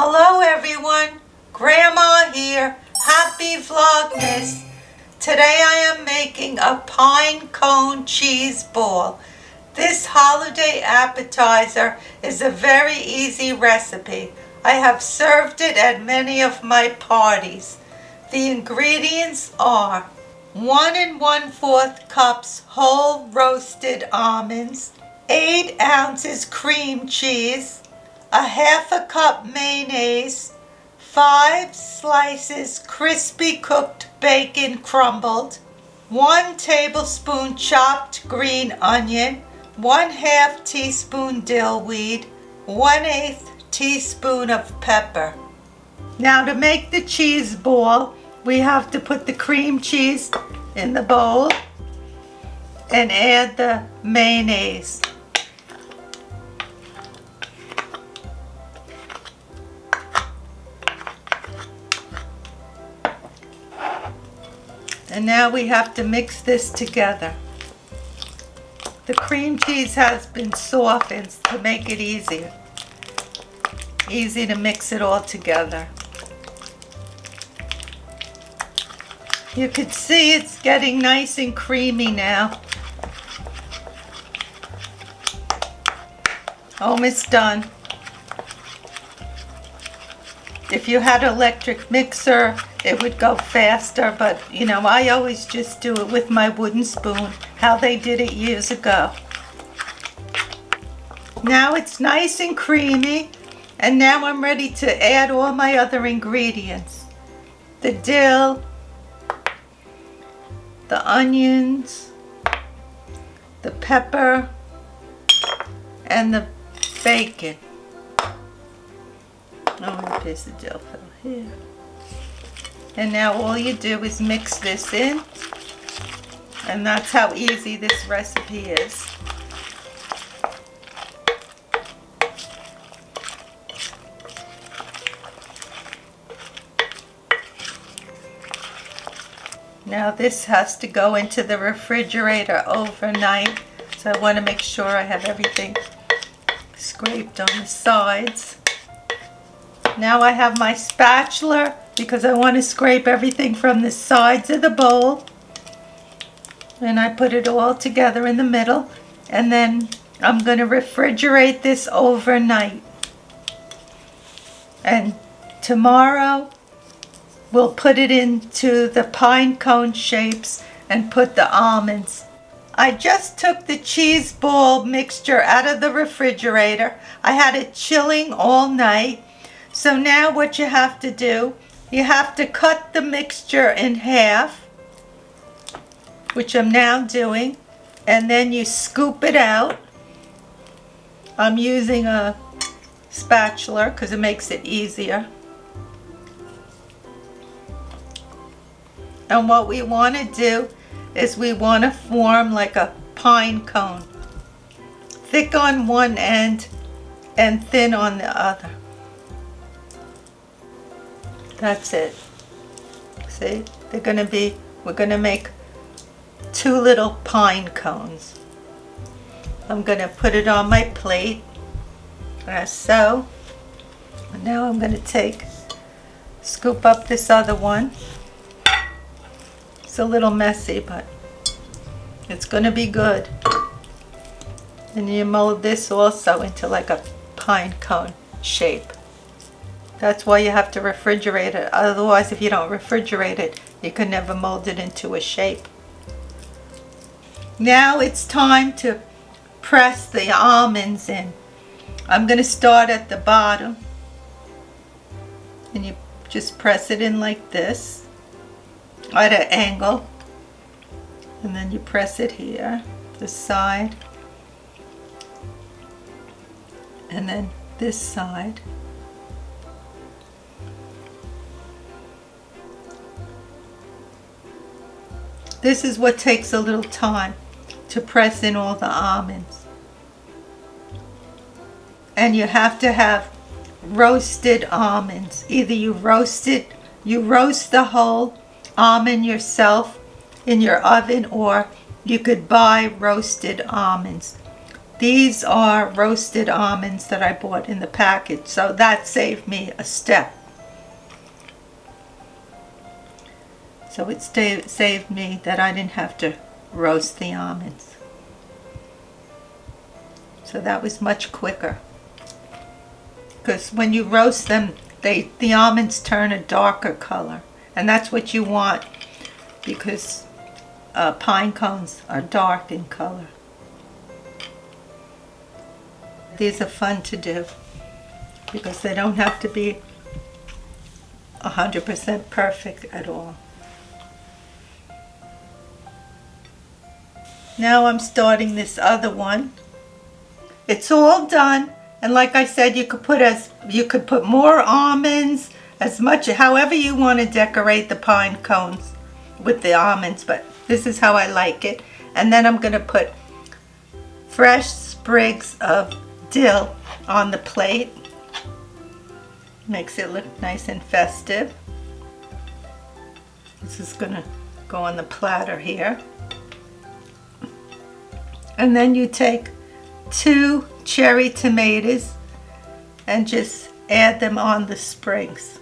Hello everyone, Grandma here. Happy Vlogmas. Today I am making a Pinecone Cheese Ball. This holiday appetizer is a very easy recipe. I have served it at many of my parties. The ingredients are 1 1/4 cups whole roasted almonds, 8 ounces cream cheese, a 1/2 cup mayonnaise, 5 slices crispy cooked bacon crumbled, 1 tablespoon chopped green onion, 1/2 teaspoon dill weed, 1/8 teaspoon of pepper. Now to make the cheese ball, we have to put the cream cheese in the bowl and add the mayonnaise. And now we have to mix this together. The cream cheese has been softened to make it easier. Easy to mix it all together. You can see it's getting nice and creamy now. Almost done. If you had an electric mixer, it would go faster, but you know, I always just do it with my wooden spoon, how they did it years ago. Now it's nice and creamy, and now I'm ready to add all my other ingredients. The dill, the onions, the pepper, and the bacon. Oh, a piece of dill fell here. And now all you do is mix this in, and that's how easy this recipe is. Now this has to go into the refrigerator overnight, so I want to make sure I have everything scraped on the sides. Now I have my spatula because I want to scrape everything from the sides of the bowl. And I put it all together in the middle. And then I'm going to refrigerate this overnight. And tomorrow we'll put it into the pine cone shapes and put the almonds. I just took the cheese ball mixture out of the refrigerator. I had it chilling all night. So now what you have to do, you have to cut the mixture in half, which I'm now doing, and then you scoop it out. I'm using a spatula because it makes it easier. And what we want to do is we want to form like a pine cone, thick on one end and thin on the other. That's it. See, we're gonna make 2 little pine cones. I'm gonna put it on my plate, as so. And now I'm gonna scoop up this other one. It's a little messy, but it's gonna be good. And you mold this also into like a pine cone shape. That's why you have to refrigerate it. Otherwise, if you don't refrigerate it, you can never mold it into a shape. Now it's time to press the almonds in. I'm going to start at the bottom. And you just press it in like this, at an angle. And then you press it here, this side. And then this side. This is what takes a little time, to press in all the almonds. And you have to have roasted almonds. Either you roast the whole almond yourself in your oven, or you could buy roasted almonds. These are roasted almonds that I bought in the package, so that saved me a step. So it saved me that I didn't have to roast the almonds. So that was much quicker. Because when you roast them, the almonds turn a darker color. And that's what you want, because pine cones are dark in color. These are fun to do because they don't have to be 100% perfect at all. Now I'm starting this other one. It's all done, and like I said, you could put more almonds, as much, however you want to decorate the pine cones with the almonds, but this is how I like it. And then I'm going to put fresh sprigs of dill on the plate. Makes it look nice and festive. This is going to go on the platter here. And then you take 2 cherry tomatoes and just add them on the sprigs.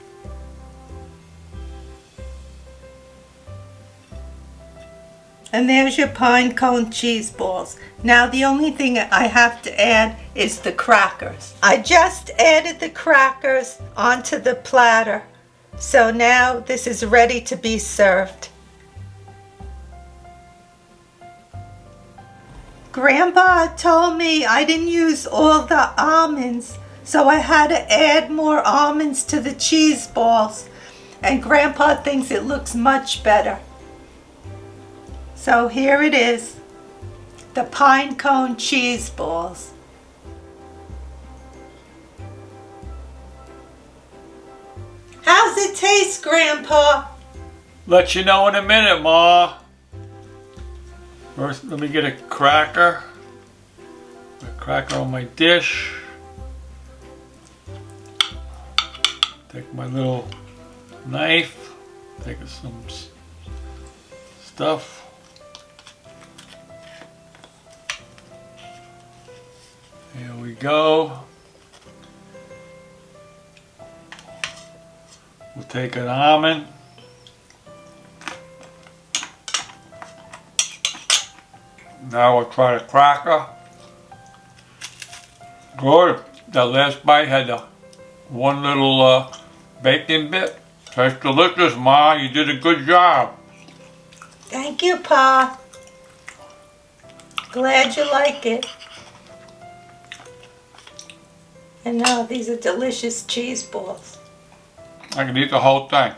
And there's your Pinecone cheese balls. Now the only thing I have to add is the crackers. I just added the crackers onto the platter. So now this is ready to be served. Grandpa told me I didn't use all the almonds, so I had to add more almonds to the cheese balls. And Grandpa thinks it looks much better. So here it is, the Pinecone cheese balls. How's it taste, Grandpa? Let you know in a minute, Ma. First, let me get a cracker. A cracker on my dish. Take my little knife. Take some stuff. Here we go. We'll take an almond. Now we'll try the cracker. Good. That last bite had the one little bacon bit. Tastes delicious, Ma. You did a good job. Thank you, Pa. Glad you like it. And now these are delicious cheese balls. I can eat the whole thing.